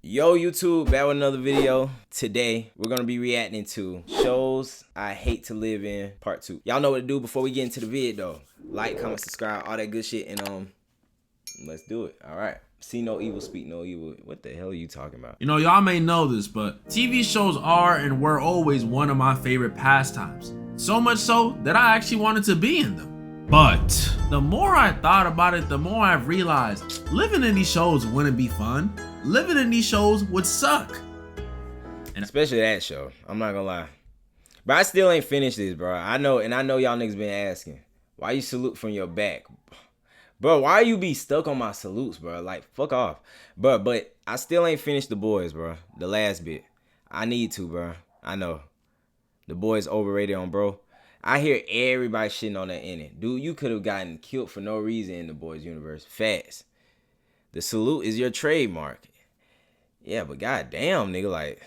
Yo YouTube, back with another video. Today we're gonna be reacting to shows I hate to live in part 2. Y'all know what to do before we get into the vid though. Like, comment, subscribe, all that good shit, and let's do it. Alright. See no evil, speak no evil. What the hell are you talking about? You know, y'all may know this, but TV shows are and were always one of my favorite pastimes. So much so that I actually wanted to be in them. But the more I thought about it, the more I've realized living in these shows wouldn't be fun. Living in these shows would suck. And especially that show. I'm not gonna lie. But I still ain't finished this, bro. I know y'all niggas been asking. Why you salute from your back? Bro, why you be stuck on my salutes, bro? Like, fuck off. But I still ain't finished The Boys, bro. The last bit. I need to, bro. I know. The Boys overrated on bro. I hear everybody shitting on that ending. Dude, you could have gotten killed for no reason in The Boys universe. Fast. The salute is your trademark. Yeah, but goddamn, nigga, like,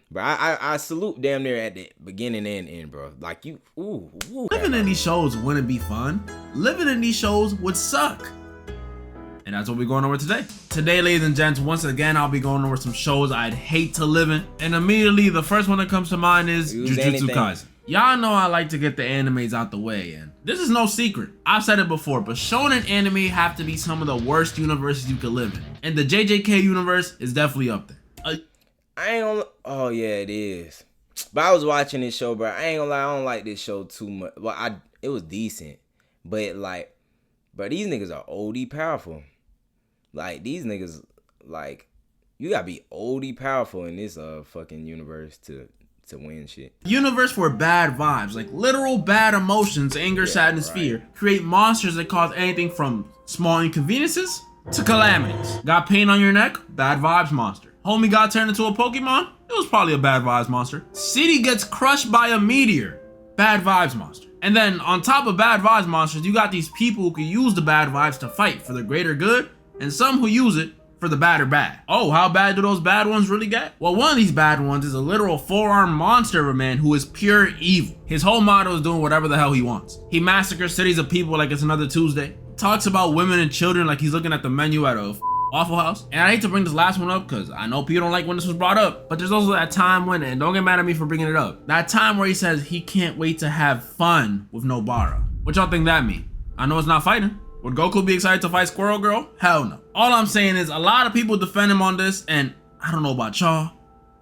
bro, I salute damn near at the beginning and end, bro. Like, you, ooh. Living in these shows wouldn't be fun. Living in these shows would suck. And that's what we're going over today. Today, ladies and gents, once again, I'll be going over some shows I'd hate to live in. And immediately, the first one that comes to mind is Jujutsu Kaisen. Y'all know I like to get the animes out the way, and this is no secret. I've said it before, but shonen anime have to be some of the worst universes you could live in. And the JJK universe is definitely up there. I ain't gonna, oh yeah, it is. But I was watching this show, bro. I ain't gonna lie, I don't like this show too much. Well, it was decent. But like, bro, these niggas are OD powerful. Like, these niggas, like, you gotta be OD powerful in this fucking universe to win shit. Universe for bad vibes, like literal bad emotions, anger, sadness, fear, create monsters that cause anything from small inconveniences to calamities. Got pain on your neck? Bad vibes monster. Homie got turned into a Pokemon? It was probably a bad vibes monster. City gets crushed by a meteor? Bad vibes monster. And then on top of bad vibes monsters, you got these people who can use the bad vibes to fight for the greater good, and some who use it for the bad or bad. Oh, how bad do those bad ones really get? Well, one of these bad ones is a literal four-armed monster of a man who is pure evil. His whole motto is doing whatever the hell he wants. He massacres cities of people like it's another Tuesday. Talks about women and children like he's looking at the menu at a Waffle House. And I hate to bring this last one up because I know people don't like when this was brought up, but there's also that time when, and don't get mad at me for bringing it up, that time where he says he can't wait to have fun with Nobara. What y'all think that mean? I know it's not fighting. Would Goku be excited to fight Squirrel Girl? Hell no. All I'm saying is a lot of people defend him on this, and I don't know about y'all,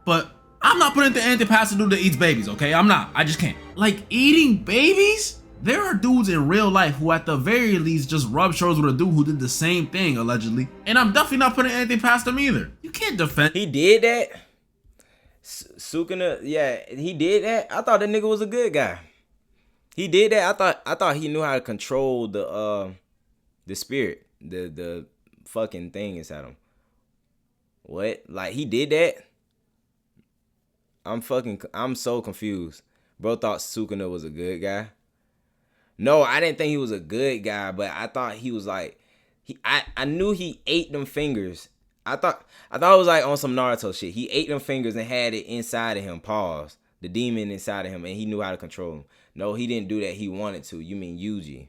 but I'm not putting it to anything past a dude that eats babies, okay? I'm not. I just can't. Like, eating babies? There are dudes in real life who at the very least just rub shoulders with a dude who did the same thing, allegedly. And I'm definitely not putting anything past him either. You can't defend. He did that? Sukuna, yeah, he did that? I thought that nigga was a good guy. He did that? I thought he knew how to control the spirit, the fucking thing inside him. What? Like, he did that? I'm so confused. Bro thought Sukuna was a good guy. No, I didn't think he was a good guy, but I thought he was like, I knew he ate them fingers. I thought it was like on some Naruto shit. He ate them fingers and had it inside of him, pause. The demon inside of him, and he knew how to control him. No, he didn't do that. He wanted to. You mean Yuji.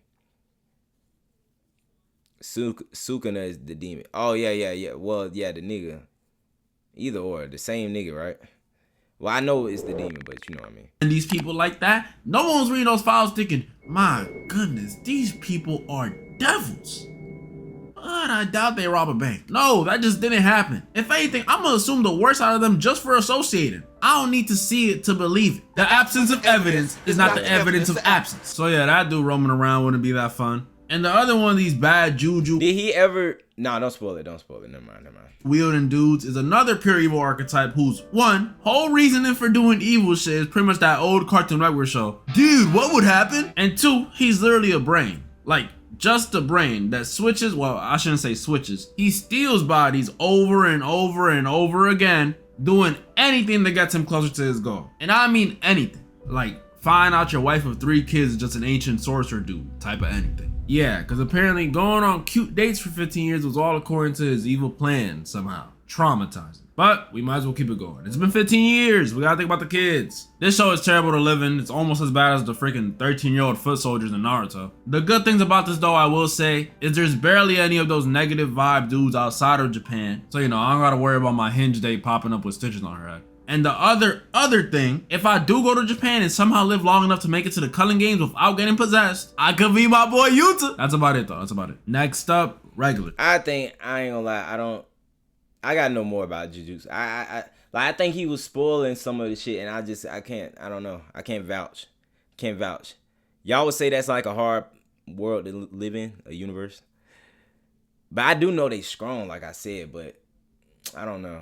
Sukuna is the demon. Oh, yeah. Well, yeah, the nigga. Either or. The same nigga, right? Well, I know it's the demon, but you know what I mean. And these people like that, no one was reading those files thinking, my goodness, these people are devils. But I doubt they rob a bank. No, that just didn't happen. If anything, I'm gonna assume the worst out of them just for associating. I don't need to see it to believe it. The absence of evidence is not the evidence of absence. So yeah, that dude roaming around wouldn't be that fun. And the other one of these bad juju. Did he ever? No, don't spoil it. Don't spoil it. Never mind. Wielding dudes is another pure evil archetype whose one whole reasoning for doing evil shit is pretty much that old Cartoon Network show. Dude, what would happen? And two, he's literally a brain. Like, just a brain that switches. Well, I shouldn't say switches. He steals bodies over and over and over again, doing anything that gets him closer to his goal. And I mean anything. Like, find out your wife of 3 kids is just an ancient sorcerer dude type of anything. Yeah, because apparently going on cute dates for 15 years was all according to his evil plan somehow. traumatizing. But we might as well keep it going. It's been 15 years. We gotta think about the kids. This show is terrible to live in. It's almost as bad as the freaking 13-year-old foot soldiers in Naruto. The good things about this though, I will say, is there's barely any of those negative vibe dudes outside of Japan. So, you know, I don't gotta worry about my hinge date popping up with stitches on her head. And the other thing, if I do go to Japan and somehow live long enough to make it to the Culling Games without getting possessed, I could be my boy Yuta. That's about it though. That's about it. Next up, regular. I think I ain't gonna lie. I got no more about Jujutsu. I think he was spoiling some of the shit, and I don't know. I can't vouch. Y'all would say that's like a hard world to live in, a universe. But I do know they strong, like I said, but I don't know.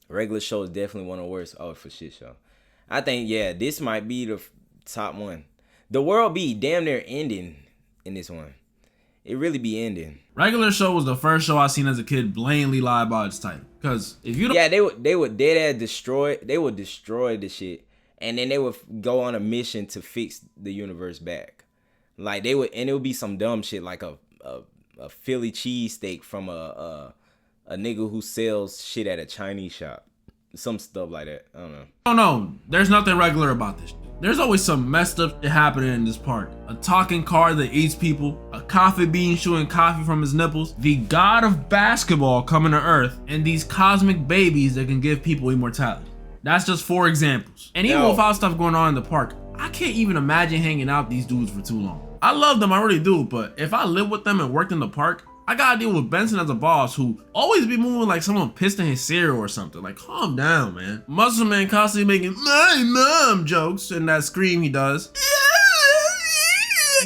Regular show is definitely one of the worst. Oh, for shit show. I think, yeah, this might be the top one. The world be damn near ending in this one. It really be ending. Regular show was the first show I seen as a kid blatantly lie about its title. Cause if you don't, yeah, they would dead ass destroy. They would destroy the shit, and then they would go on a mission to fix the universe back. Like they would, and it would be some dumb shit like a Philly cheesesteak from a nigga who sells shit at a Chinese shop, some stuff like that. I don't know. Oh no, there's nothing regular about this. There's always some messed up shit happening in this park. A talking car that eats people, a coffee bean shooting coffee from his nipples, the god of basketball coming to Earth, and these cosmic babies that can give people immortality. That's just 4 examples. And even without stuff going on in the park, I can't even imagine hanging out with these dudes for too long. I love them, I really do, but if I lived with them and worked in the park, I gotta deal with Benson as a boss who always be moving like someone pissed in his cereal or something. Like, calm down, man. Muscle Man constantly making my mom jokes and that scream he does.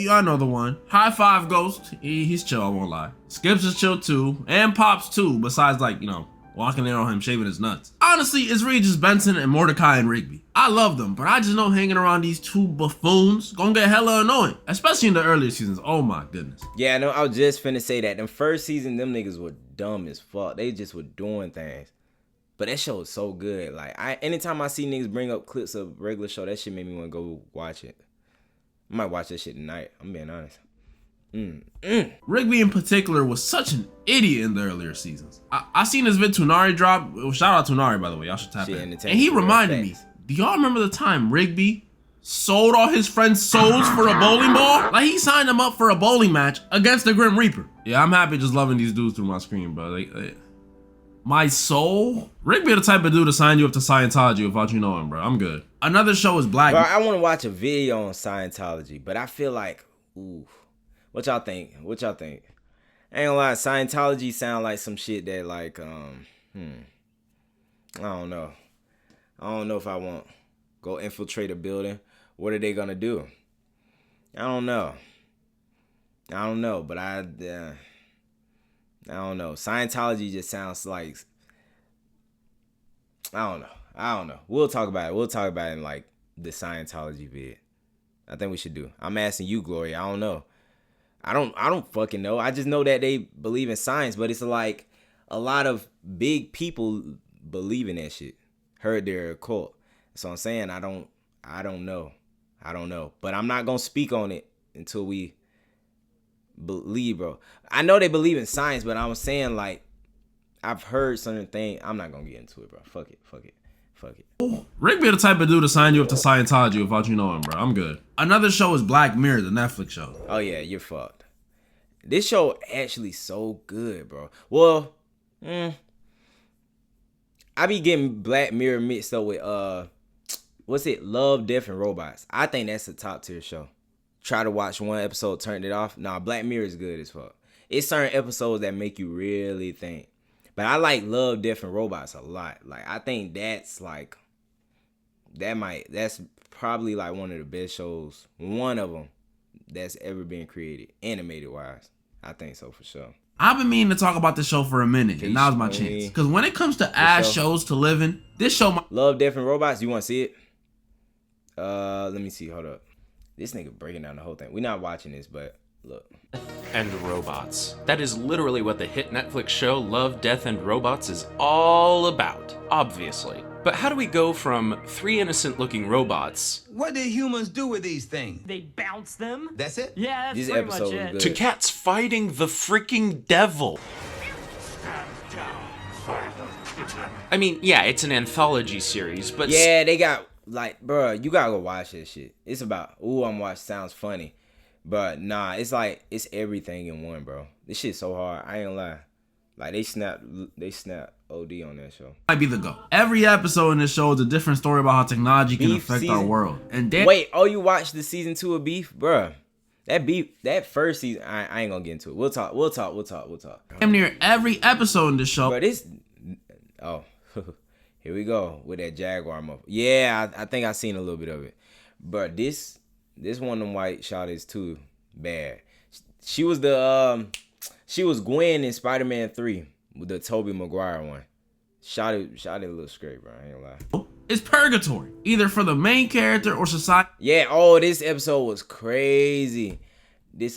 I know the one. High Five Ghost, he's chill, I won't lie. Skips is chill too, and Pops too, besides like, you know, walking in on him shaving his nuts. Honestly, it's really just Benson and Mordecai and Rigby. I love them, but I just know hanging around these 2 buffoons gonna get hella annoying, especially in the earlier seasons. Oh my goodness. Yeah, no, I was just finna say that. Them first season, them niggas were dumb as fuck. They just were doing things. But that show was so good. Like, anytime I see niggas bring up clips of regular show, that shit made me want to go watch it. I might watch that shit tonight. I'm being honest. Rigby in particular was such an idiot in the earlier seasons. I seen this vid Toonari drop. Shout out Toonari, by the way. Y'all should tap in. And he reminded me, do y'all remember the time Rigby sold all his friends' souls for a bowling ball? Like, he signed them up for a bowling match against the Grim Reaper. Yeah, I'm happy just loving these dudes through my screen, bro. Like, my soul? Rigby the type of dude to sign you up to Scientology without you knowing, bro. I'm good. Another show is Black. Bro, I want to watch a video on Scientology, but I feel like, ooh. What y'all think? I ain't gonna lie, Scientology sound like some shit that like, I don't know. I don't know if I want go infiltrate a building. What are they gonna do? I don't know, but I don't know. Scientology just sounds like, I don't know. We'll talk about it in like the Scientology vid. I think we should do. I'm asking you, Gloria. I don't know. I don't fucking know. I just know that they believe in science, but it's like a lot of big people believe in that shit. Heard they're a cult. So I'm saying I don't know. But I'm not gonna speak on it until we believe, bro. I know they believe in science, but I'm saying like I've heard certain things. I'm not gonna get into it, bro. Fuck it. Rigby the type of dude to sign you up to Scientology without you knowing, bro. I'm good. Another show is Black Mirror, the Netflix show. Oh yeah, you're fucked. This show actually so good, bro. Well, I be getting Black Mirror mixed up with what's it? Love, Death, and Robots. I think that's a top tier show. Try to watch one episode, turned it off. Nah, Black Mirror is good as fuck. It's certain episodes that make you really think. But I like Love, Death, and Robots a lot. Like, I think that's like, that's probably like one of the best shows, one of them that's ever been created, animated wise. I think so for sure. I've been meaning to talk about this show for a minute, and now's my chance. Because when it comes to ass shows to live in, this show Love, Death, and Robots, you want to see it? Let me see, hold up. This nigga breaking down the whole thing. We're not watching this, but look. And Robots. That is literally what the hit Netflix show Love, Death, and Robots is all about, obviously. But how do we go from 3 innocent-looking robots... What do humans do with these things? They bounce them. That's it? Yeah, that's This pretty episode much was it. good. to cats fighting the freaking devil? I mean, yeah, it's an anthology series, but Yeah, they got like, bro, you gotta go watch this shit. It's about, I'm watching, sounds funny, but nah, it's like it's everything in one, bro. This shit's so hard. I ain't gonna lie. Like they snap OD on that show. Might be the GOAT. Every episode in this show is a different story about how technology can Beef affect our season. world. And Wait, you watched the season 2 of Beef, bro? That first season, I ain't gonna get into it. We'll talk. damn near every episode in this show But this, here we go with that Jaguar motherfucker. Yeah, I think I seen a little bit of it. But this one of them white shotties too bad. She was Gwen in Spider-Man 3 with the Tobey Maguire one. Shot it a little straight, bro. I ain't gonna lie. is purgatory, either for the main character or society. Yeah, this episode was crazy. This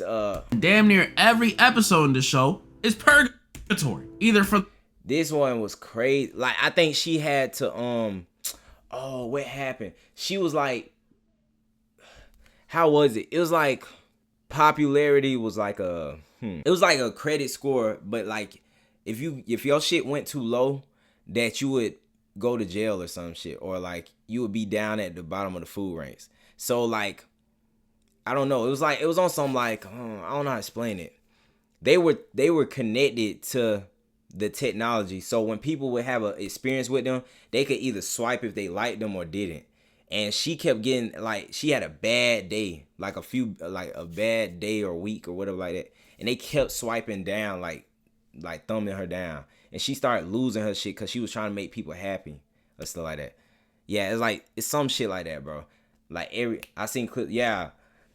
Damn near every episode in this show is purgatory, either for This one was crazy. Like, I think she had to, what happened? She was like, how was it? It was like, popularity was like it was like a credit score, but like, if your shit went too low, that you would go to jail or some shit, or like, you would be down at the bottom of the food ranks. So like, I don't know. It was on some like, I don't know how to explain it. They were connected to the technology, so when people would have an experience with them, they could either swipe if they liked them or didn't. And she kept getting, like, she had a bad day, like a bad day or week or whatever like that, and they kept swiping down, like thumbing her down, and she started losing her shit because she was trying to make people happy or stuff like that. Yeah, it's some shit like that, bro. Like I seen clips, yeah,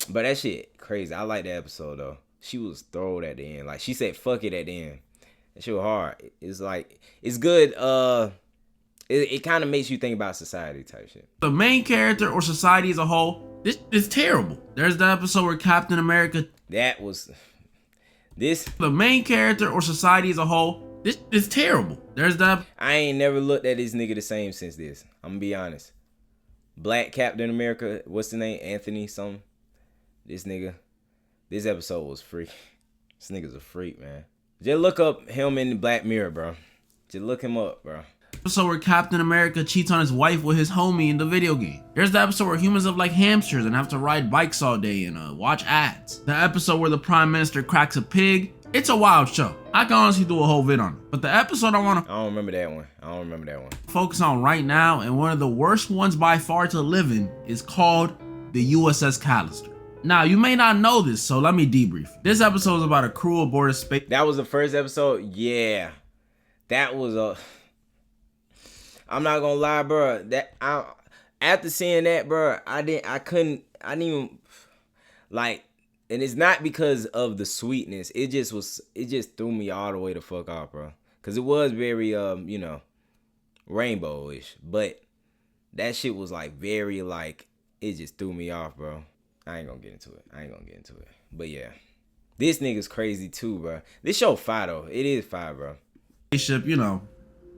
but that shit crazy. I like that episode though. She was thrilled at the end, like she said "fuck it" at the end. That shit was hard. It's like, it's good. It kind of makes you think about society type shit. the main character or society as a whole. This is terrible. There's the episode where Captain America, That was this. the main character or society as a whole. This is terrible. There's the I ain't never looked at this nigga the same since this. I'm gonna be honest. Black Captain America. What's the name? Anthony something. This nigga. This episode was freak. This nigga's a freak, man. Just look up him in the Black Mirror, bro. Just look him up, bro. episode where Captain America cheats on his wife with his homie in the video game. There's the episode where humans live like hamsters and have to ride bikes all day and watch ads. The episode where the Prime Minister cracks a pig. It's a wild show. I can honestly do a whole vid on it. But the episode I want to I don't remember that one. focus on right now, and one of the worst ones by far to live in, is called the USS Callister. Now, you may not know this, so let me debrief. This episode is about a crew aboard a space. That was the first episode? Yeah. That was I'm not gonna lie, bro. After seeing that, bro, I didn't even, like, and it's not because of the sweetness. It just threw me all the way the fuck off, bro. Cause it was very, rainbow-ish. But that shit was like very, like, it just threw me off, bro. I ain't gonna get into it. But yeah. This nigga's crazy too, bro. This show fire though. It is fire, bro. Spaceship,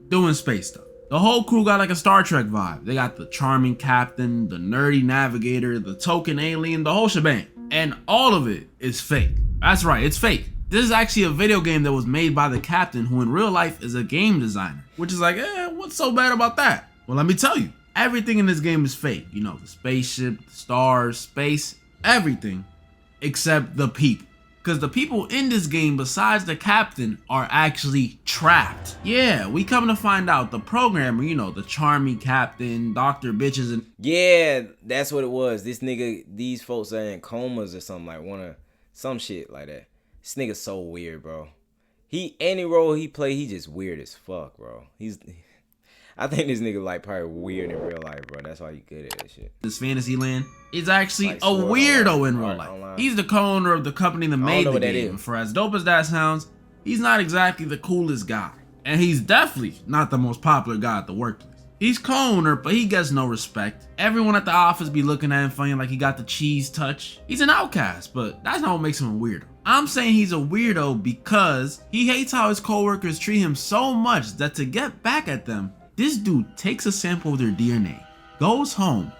doing space stuff. The whole crew got like a Star Trek vibe. They got the charming captain, the nerdy navigator, the token alien, the whole shebang. And all of it is fake. That's right, it's fake. This is actually a video game that was made by the captain, who in real life is a game designer. Which is like, what's so bad about that? Well, let me tell you. Everything in this game is fake. The spaceship, the stars, space, everything except the people. Because the people in this game, besides the captain, are actually trapped. Yeah, we come to find out the programmer, the charming captain, Dr. Bitches, and Yeah, that's what it was. This nigga, these folks are in comas or something, like some shit like that. This nigga's so weird, bro. Any role he play, he just weird as fuck, bro. I think this nigga like probably weird in real life, bro. That's why he good at that shit. this fantasy land is actually Like a Sword weirdo Online. in real Sword life. Online. He's the co-owner of the company that made know the what that game. is. For as dope as that sounds, he's not exactly the coolest guy. And he's definitely not the most popular guy at the workplace. He's co-owner, but he gets no respect. Everyone at the office be looking at him funny like he got the cheese touch. He's an outcast, but that's not what makes him a weirdo. I'm saying he's a weirdo because he hates how his coworkers treat him so much that to get back at them, this dude takes a sample of their DNA, goes home,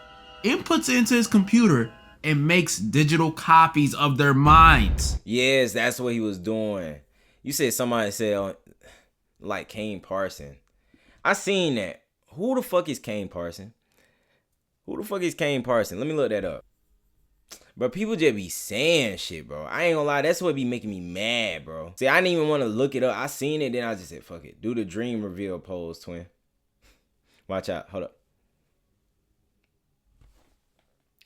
inputs it into his computer, and makes digital copies of their minds. Yes, that's what he was doing. You said somebody said like Kane Parson. I seen that. Who the fuck is Kane Parson? Who the fuck is Kane Parson? Let me look that up. But people just be saying shit, bro. I ain't gonna lie, that's what be making me mad, bro. See, I didn't even want to look it up. I seen it, then I just said, fuck it. Do the dream reveal pose, twin. Watch out. Hold up.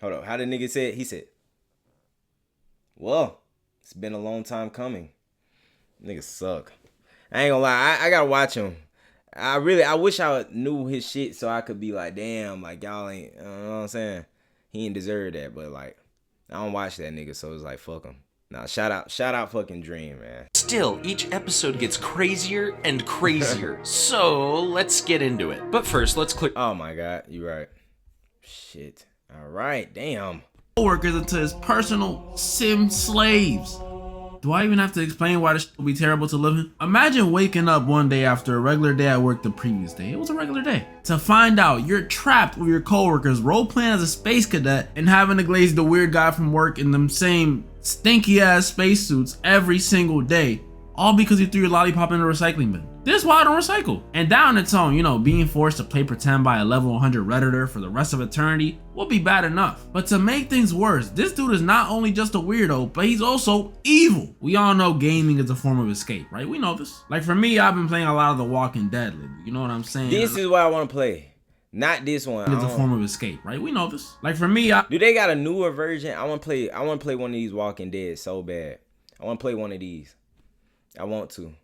Hold up. How the nigga said? He said, well, it's been a long time coming. Niggas suck. I ain't gonna lie. I gotta watch him. I wish I knew his shit so I could be like, damn, like y'all ain't, you know what I'm saying? He ain't deserve that, but like, I don't watch that nigga, so it's like, fuck him. Nah, shout out fucking Dream, man. Still, each episode gets crazier and crazier, so let's get into it. But first, let's click. Oh my God, you right. Shit. All right, damn. Workers into his personal sim slaves. Do I even have to explain why this shit will be terrible to live in? Imagine waking up one day after a regular day at work the previous day. It was a regular day. To find out you're trapped with your coworkers role-playing as a space cadet and having to glaze the weird guy from work in them same stinky ass spacesuits every single day. All because you threw your lollipop in the recycling bin. This is why I don't recycle. And down its own, you know, being forced to play pretend by a level 100 Redditor for the rest of eternity would be bad enough. But to make things worse, this dude is not only just a weirdo, but he's also evil. We all know gaming is a form of escape, right? We know this. Like for me, I've been playing a lot of The Walking Dead lately. You know what I'm saying? This is what I want to play. Not this one. It's a form of escape, right? We know this. Like for me, do they got a newer version? I want to play one of these Walking Dead so bad. I want to play one of these. I want to.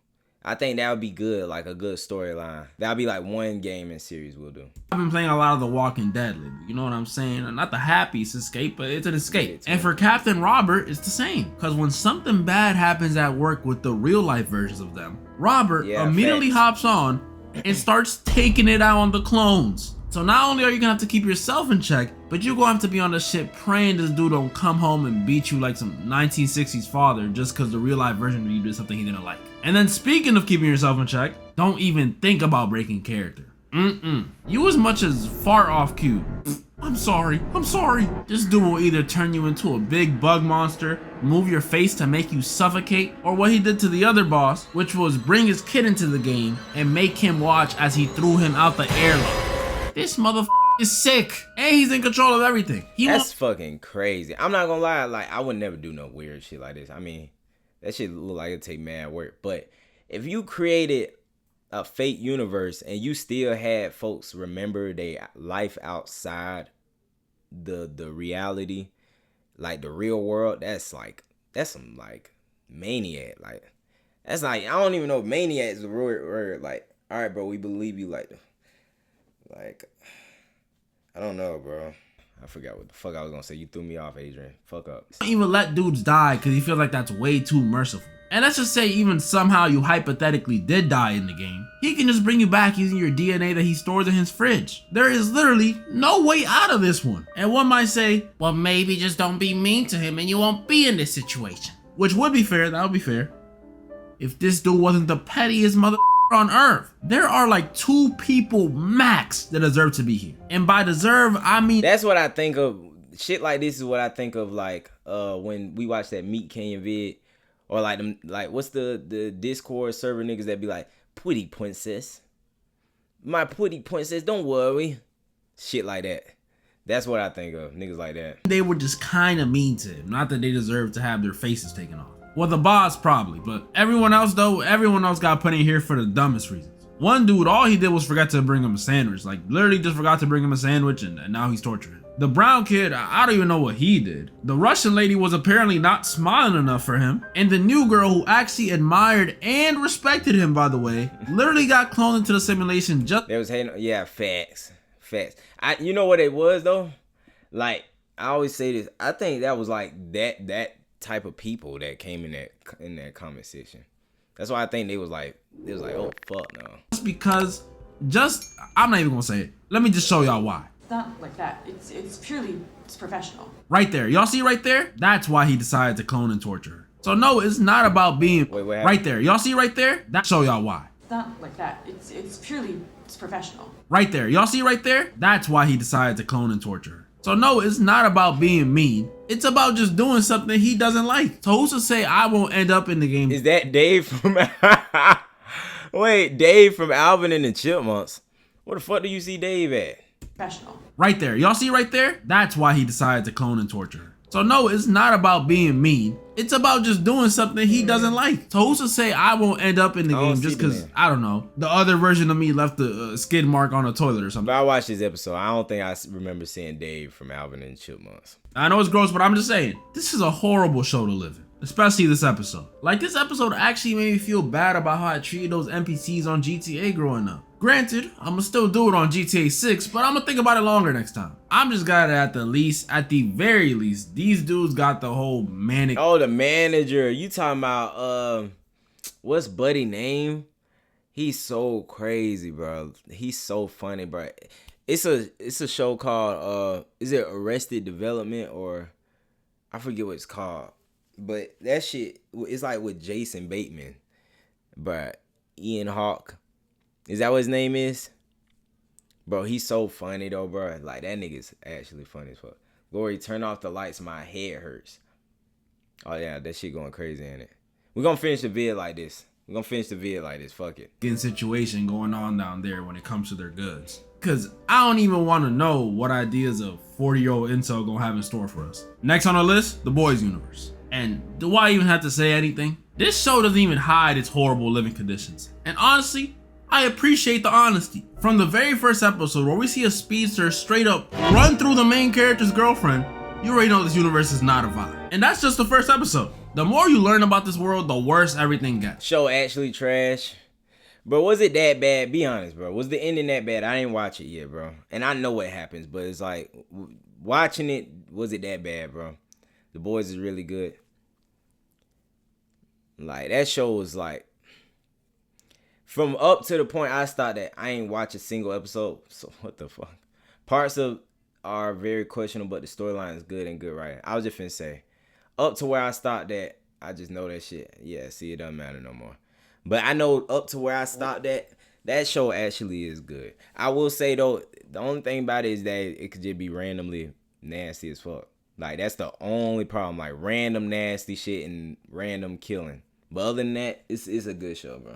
I think that would be good, like a good storyline. That'll be like one gaming series we'll do. I've been playing a lot of The Walking Dead lately. You know what I'm saying? Not the happiest escape, but it's an escape. And for Captain Robert, it's the same. Because when something bad happens at work with the real life versions of them, Robert immediately hops on and starts taking it out on the clones. So not only are you gonna have to keep yourself in check, but you're gonna have to be on the shit praying this dude don't come home and beat you like some 1960s father just because the real life version of you did something he didn't like. And then speaking of keeping yourself in check, don't even think about breaking character. You as much as far off cue. I'm sorry. This dude will either turn you into a big bug monster, move your face to make you suffocate, or what he did to the other boss, which was bring his kid into the game and make him watch as he threw him out the airlock. This motherfucker is sick, and he's in control of everything. That's fucking crazy. I'm not gonna lie, like I would never do no weird shit like this. I mean, that shit look like it'd take mad work. But if you created a fake universe and you still had folks remember their life outside the reality, like the real world, that's some like maniac. Like that's like, I don't even know if maniac is the word. Like, all right, bro, we believe you. Like, I don't know, bro. I forgot what the fuck I was gonna say. You threw me off, Adrian. Fuck up. Don't even let dudes die because he feels like that's way too merciful. And let's just say even somehow you hypothetically did die in the game, he can just bring you back using your DNA that he stores in his fridge. There is literally no way out of this one. And one might say, well, maybe just don't be mean to him and you won't be in this situation. Which would be fair, that would be fair. If this dude wasn't the pettiest mother on earth. There are like 2 people max that deserve to be here. And by deserve, I mean... That's what I think of. Shit like this is what I think of like when we watch that Meat Canyon vid. Or like them, like what's the Discord server niggas that be like, pretty princess. My pretty princess, don't worry. Shit like that. That's what I think of. Niggas like that. They were just kind of mean to him. Not that they deserve to have their faces taken off. Well, the boss probably, but everyone else got put in here for the dumbest reasons. One dude, all he did was forget to bring him a sandwich. Like, literally just forgot to bring him a sandwich and now he's torturing him. The brown kid, I don't even know what he did. The Russian lady was apparently not smiling enough for him. And the new girl, who actually admired and respected him, by the way, literally got cloned into the simulation just... They was hating, yeah, facts. You know what it was, though? Like, I always say this. I think that was like that type of people that came in that comment section. That's why I think they was like, oh fuck no. I'm not even gonna say it. Let me just show y'all why. It's not like that. It's purely professional. Right there, y'all see right there? That's why he decided to clone and torture her. So no, it's not about being right there. Y'all see right there? That show y'all why. It's not like that. It's purely professional. Right there, y'all see right there? That's why he decided to clone and torture her. So no, it's not about being mean. It's about just doing something he doesn't like. So who's to say I won't end up in the game? Is that Dave from... Wait, Dave from Alvin and the Chipmunks. Where the fuck do you see Dave at? Professional. Right there. Y'all see right there? That's why he decided to clone and torture her. So no, it's not about being mean. It's about just doing something he doesn't like. So who's to say I won't end up in the I don't game see just the because, man. I don't know, the other version of me left a skid mark on a toilet or something. But I watched this episode. I don't think I remember seeing Dave from Alvin and the Chipmunks. I know it's gross, but I'm just saying, this is a horrible show to live in. Especially this episode. Like, this episode actually made me feel bad about how I treated those NPCs on GTA growing up. Granted, I'ma still do it on GTA 6, but I'ma think about it longer next time. I'm just glad that at the very least, these dudes got the whole manic. Oh, the manager. You talking about what's Buddy name? He's so crazy, bro. He's so funny, bro. It's a show called is it Arrested Development, or I forget what it's called. But that shit, it's like with Jason Bateman, but Ian Hawke. Is that what his name is? Bro, he's so funny though, bro. Like, that nigga's actually funny as fuck. Lori, turn off the lights, my head hurts. Oh yeah, that shit going crazy, ain't it? We're gonna finish the vid like this. Fuck it. Situation going on down there when it comes to their goods. Cause I don't even want to know what ideas a 40-year-old incel gonna have in store for us. Next on our list, the boys universe. And do I even have to say anything? This show doesn't even hide its horrible living conditions. And honestly, I appreciate the honesty. From the very first episode where we see a speedster straight up run through the main character's girlfriend, you already know this universe is not a vibe. And that's just the first episode. The more you learn about this world, the worse everything gets. Show actually trash. Bro, was it that bad? Be honest, bro. Was the ending that bad? I didn't watch it yet, bro. And I know what happens, but it's like, watching it, was it that bad, bro? The Boys is really good. Like, that show was like, from up to the point I stopped at, I ain't watch a single episode. So what the fuck? Parts of are very questionable, but the storyline is good and good writing. I was just finna say, up to where I stopped at, I just know that shit. Yeah, see, it doesn't matter no more. But I know up to where I stopped at, that show actually is good. I will say though, the only thing about it is that it could just be randomly nasty as fuck. Like, that's the only problem. Like, random nasty shit and random killing. But other than that, it's a good show, bro.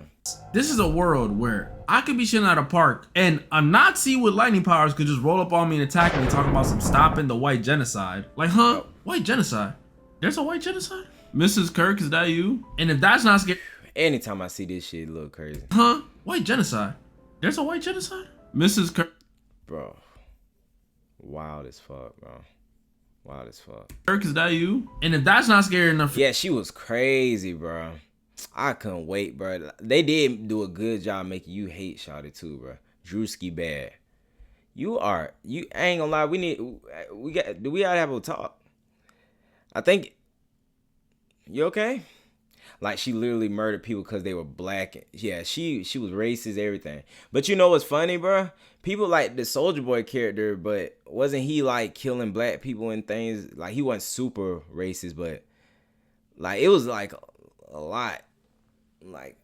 This is a world where I could be chilling at a park and a Nazi with lightning powers could just roll up on me and attack me talking about some stopping the white genocide. Like, huh? White genocide? There's a white genocide? Mrs. Kirk, is that you? And if that's not scary, Anytime I see this shit, it look crazy. huh? White genocide? There's a white genocide? Mrs. Kirk, Bro. Wild as fuck, bro. Wild as fuck. is that you? And if that's not scary enough, Yeah, she was crazy, bro. I couldn't wait, bro. They did do a good job making you hate Shawty too, bro. Drewski bad. I ain't gonna lie, we gotta have a talk. I think, you okay? Like, she literally murdered people because they were black. Yeah, she was racist, everything. But you know what's funny, bro? People like the Soulja Boy character, but wasn't he like killing black people and things? Like, he wasn't super racist, but like, it was like a lot. Like,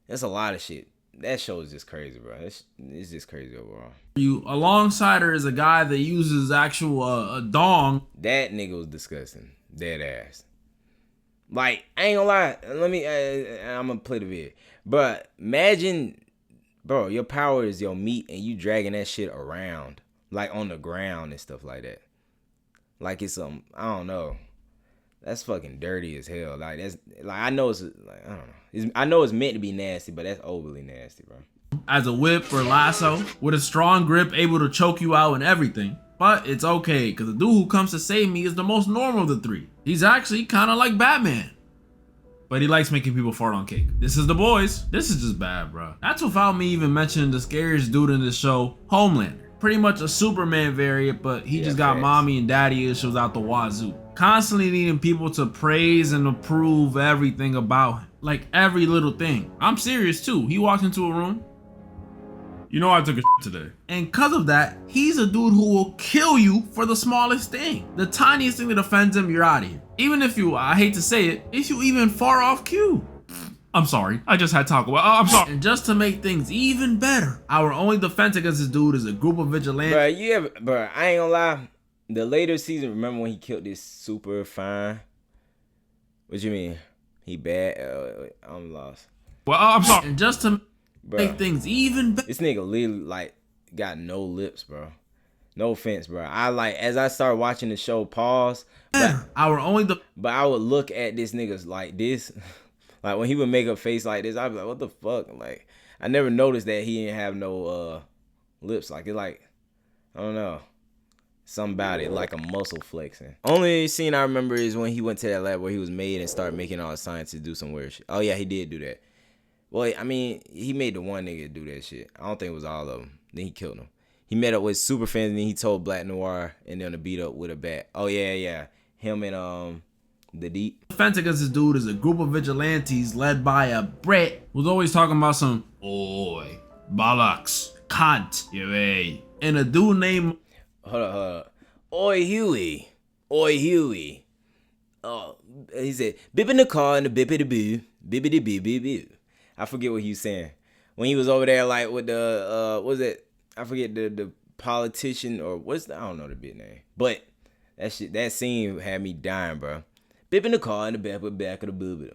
that's a lot of shit. That show is just crazy, bro. It's just crazy overall. you alongside her is a guy that uses actual a dong. That nigga was disgusting. Dead ass. Like, I ain't gonna lie. I'm gonna play the vid. But imagine, bro, your power is your meat and you dragging that shit around. Like, on the ground and stuff like that. Like, it's I don't know. That's fucking dirty as hell. Like, that's, like, I know it's, like, I don't know. I know it's meant to be nasty, but that's overly nasty, bro. As a whip or lasso with a strong grip able to choke you out and everything. But it's okay, because the dude who comes to save me is the most normal of the three. He's actually kind of like Batman. But he likes making people fart on cake. This is The Boys. This is just bad, bro. That's without me even mentioning the scariest dude in this show, Homelander. Pretty much a Superman variant, but he just got mommy and daddy issues out the wazoo. Constantly needing people to praise and approve everything about him. Like, every little thing. I'm serious too. He walks into a room. You know I took a shit today. And cause of that, he's a dude who will kill you for the smallest thing. The tiniest thing that offends him, you're out of here. Even if you, I hate to say it, if you even far off cue. I'm sorry, I just had Taco Bell. I'm sorry. And just to make things even better, our only defense against this dude is a group of vigilantes. Bro, I ain't gonna lie. The later season, remember when he killed this super fine? What you mean? He bad? I'm lost. Well, I'm sorry. And just to Bro, make things even better, this nigga literally like got no lips, bro. No offense, bro. I like as I started watching the show, pause. But I would look at this nigga's like this, like when he would make a face like this, I'd be like, what the fuck? Like I never noticed that he didn't have no lips. Like it, like I don't know, something about it, like a muscle flexing. Only scene I remember is when he went to that lab where he was made and started making all the scientists do some weird shit. Oh yeah, he did do that. Well, I mean, he made the one nigga do that shit. I don't think it was all of them. Then he killed him. He met up with super fans and then he told Black Noir and them to beat up with a bat. Oh yeah. Him and the Deep. Defense against this dude is a group of vigilantes led by a Brit who's always talking about some oi, bollocks, cunt, yeah, and a dude named Hold up. Oi Huey. Oh, he said bip in the car and the bippity boo, bippity boo boo boo. I forget what he was saying when he was over there like with the what was it? I forget the politician or I don't know the big name, but that scene had me dying, bro. Bip in the car and the back of the boo.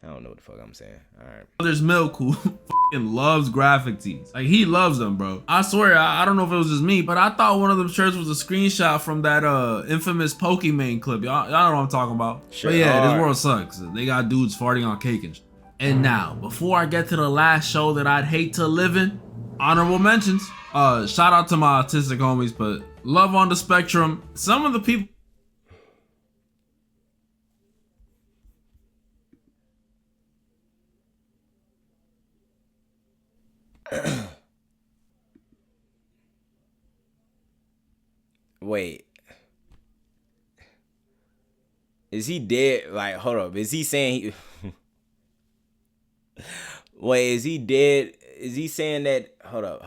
I don't know what the fuck I'm saying. All right. There's Milk who fucking loves graphic tees. Like he loves them, bro. I swear, I don't know if it was just me, but I thought one of them shirts was a screenshot from that infamous Pokemon clip. Y'all know what I'm talking about. Sure. But yeah, this world sucks. They got dudes farting on cake and shit. And now, before I get to the last show that I'd hate to live in, honorable mentions. Shout out to my autistic homies, but Love on the Spectrum. Some of the people. Wait. Is he dead? Like, hold up. Is he saying he... Wait, is he dead? Is he saying that? Hold up.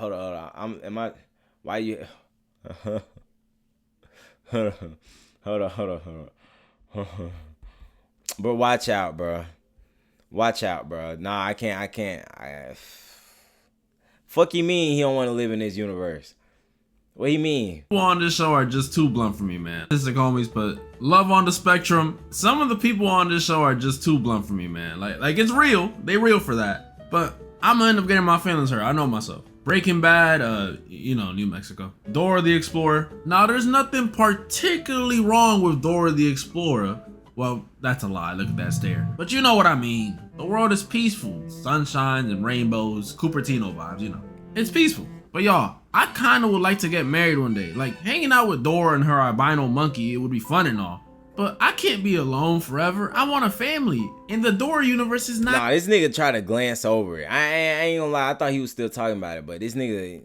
Why you? Hold on. Bro, watch out, bro. Nah, I can't. Fuck you mean he don't want to live in this universe? What do you mean? People on this show are just too blunt for me, man. Autistic homies, but Love on the Spectrum. Some of the people on this show are just too blunt for me, man. Like it's real. They real for that. But I'm gonna end up getting my feelings hurt. I know myself. Breaking Bad, New Mexico. Dora the Explorer. Now, there's nothing particularly wrong with Dora the Explorer. Well, that's a lie. Look at that stare. But you know what I mean. The world is peaceful. Sunshine and rainbows. Cupertino vibes, It's peaceful. But y'all, I kind of would like to get married one day. Like, hanging out with Dora and her albino monkey, it would be fun and all. But I can't be alone forever. I want a family. And the Dora universe is not... Nah, this nigga tried to glance over it. I ain't gonna lie. I thought he was still talking about it. But this nigga...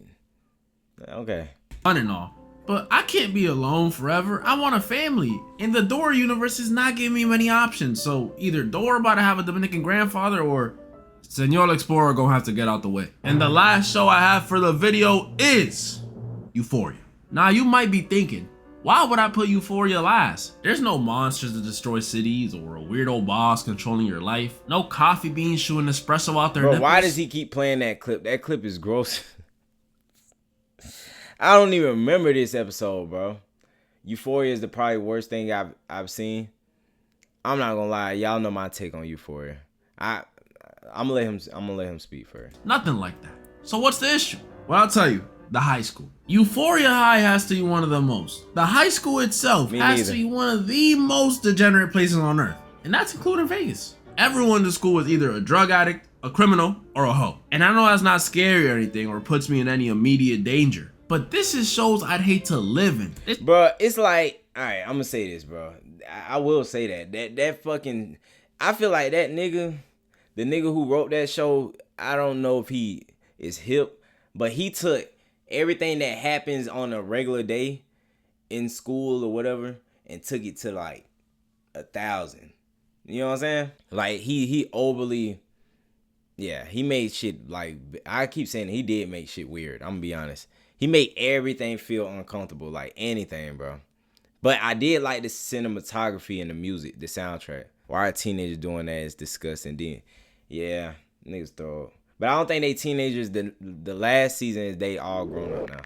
Okay. Fun and all. But I can't be alone forever. I want a family. And the Dora universe is not giving me many options. So either Dora about to have a Dominican grandfather or Senor Explorer gonna have to get out the way. And the last show I have for the video is Euphoria. Now you might be thinking, why would I put Euphoria last? There's no monsters to destroy cities or a weirdo boss controlling your life. No coffee beans shooting espresso out their Bro, nipples. why does he keep playing that clip? That clip is gross. I don't even remember this episode, bro. Euphoria is the probably worst thing I've seen. I'm not gonna lie, y'all know my take on Euphoria. I'm gonna let him speak first. Nothing like that. So what's the issue? Well, I'll tell you. The high school. Euphoria High has to be one of the most. The high school itself has to be one of the most degenerate places on earth. And that's including Vegas. Everyone in the school is either a drug addict, a criminal, or a hoe. And I know that's not scary or anything or puts me in any immediate danger. But this is shows I'd hate to live in. Bro, it's like, alright, I'm gonna say this, bro. I will say that fucking, I feel like that nigga, the nigga who wrote that show, I don't know if he is hip, but he took everything that happens on a regular day in school or whatever and took it to like 1,000. You know what I'm saying? Like he overly, yeah, he made shit like, I keep saying he did make shit weird. I'm gonna be honest. He made everything feel uncomfortable, like anything, bro. But I did like the cinematography and the music, the soundtrack. Why are teenagers doing that is disgusting. Then, yeah, niggas throw up. But I don't think they teenagers. The last season is they all grown up now.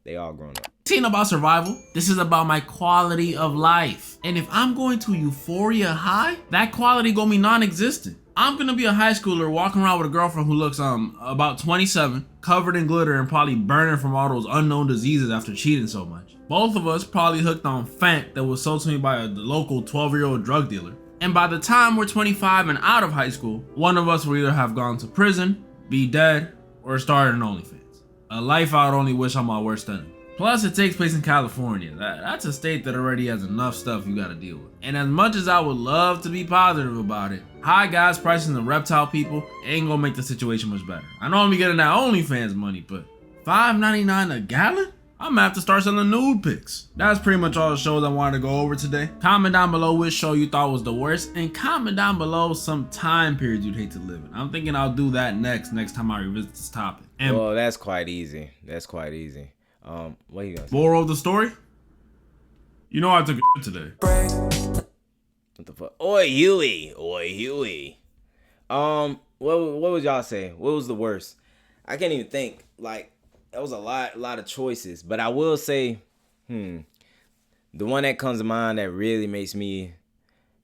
They all grown up. This ain't about survival. This is about my quality of life. And if I'm going to Euphoria High, that quality gonna be non-existent. I'm gonna be a high schooler walking around with a girlfriend who looks about 27, covered in glitter and probably burning from all those unknown diseases after cheating so much. Both of us probably hooked on Fant that was sold to me by a local 12-year-old drug dealer. And by the time we're 25 and out of high school, one of us will either have gone to prison, be dead, or started an OnlyFans. A life I would only wish on my worst enemy. Plus, it takes place in California. That's a state that already has enough stuff you gotta deal with. And as much as I would love to be positive about it, high gas prices and the reptile people ain't gonna make the situation much better. I know I'm getting that OnlyFans money, but $5.99 a gallon? I'm gonna have to start selling nude pics. That's pretty much all the shows I wanted to go over today. Comment down below which show you thought was the worst, and comment down below some time periods you'd hate to live in. I'm thinking I'll do that next time I revisit this topic. And well, that's quite easy. That's quite easy. What you gonna say? moral of the story? You know I took a today. What the fuck? Oi, Huey. Oi, Huey. What would y'all say? What was the worst? I can't even think. Like, that was a lot of choices. But I will say, the one that comes to mind that really makes me,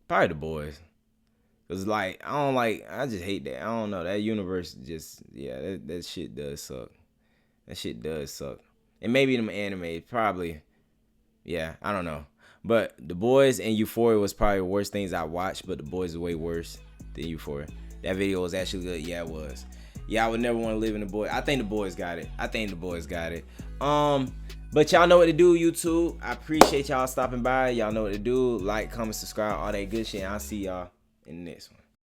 probably The Boys. Cause like, I just hate that. I don't know. That universe just, yeah, that shit does suck. That shit does suck. And maybe them anime, probably, yeah, I don't know. But The Boys and Euphoria was probably the worst things I watched, but The Boys is way worse than Euphoria. That video was actually good. Yeah, it was. Yeah, I would never want to live in The Boys. I think The Boys got it. But y'all know what to do, YouTube. I appreciate y'all stopping by. Y'all know what to do. Like, comment, subscribe, all that good shit. And I'll see y'all in the next one.